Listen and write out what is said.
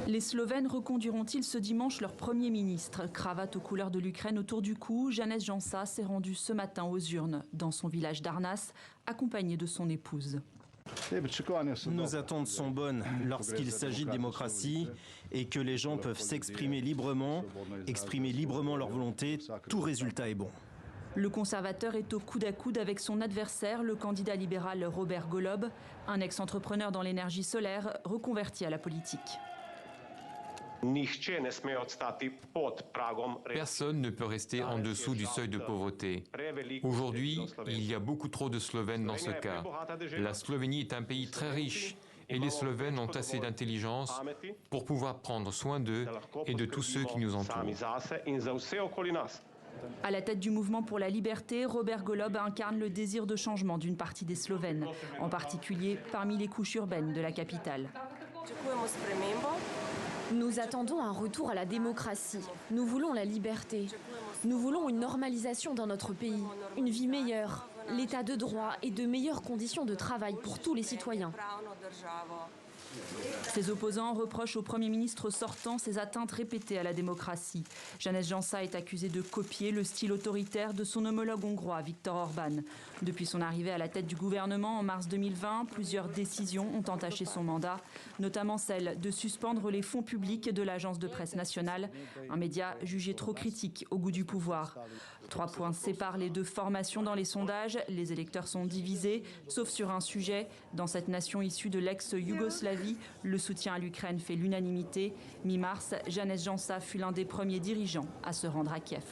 Les Slovènes reconduiront-ils ce dimanche leur Premier ministre? Cravate aux couleurs de l'Ukraine autour du cou, Janez Janša s'est rendu ce matin aux urnes, dans son village d'Arnas, accompagné de son épouse. Nos attentes sont bonnes lorsqu'il s'agit de démocratie et que les gens peuvent s'exprimer librement leur volonté, tout résultat est bon. Le conservateur est au coude à coude avec son adversaire, le candidat libéral Robert Golob, un ex-entrepreneur dans l'énergie solaire reconverti à la politique. Personne ne peut rester en dessous du seuil de pauvreté. Aujourd'hui, il y a beaucoup trop de Slovènes dans ce cas. La Slovénie est un pays très riche et les Slovènes ont assez d'intelligence pour pouvoir prendre soin d'eux et de tous ceux qui nous entourent. À la tête du mouvement pour la liberté, Robert Golob incarne le désir de changement d'une partie des Slovènes, en particulier parmi les couches urbaines de la capitale. Nous attendons un retour à la démocratie. Nous voulons la liberté. Nous voulons une normalisation dans notre pays, une vie meilleure, l'état de droit et de meilleures conditions de travail pour tous les citoyens. Ses opposants reprochent au Premier ministre sortant ses atteintes répétées à la démocratie. Janez Janša est accusé de copier le style autoritaire de son homologue hongrois, Viktor Orbán. Depuis son arrivée à la tête du gouvernement en mars 2020, plusieurs décisions ont entaché son mandat, notamment celle de suspendre les fonds publics de l'agence de presse nationale, un média jugé trop critique au goût du pouvoir. 3 points séparent les deux formations dans les sondages. Les électeurs sont divisés, sauf sur un sujet. Dans cette nation issue de l'ex-Yougoslavie, le soutien à l'Ukraine fait l'unanimité. Mi-mars, Janez Janša fut l'un des premiers dirigeants à se rendre à Kiev.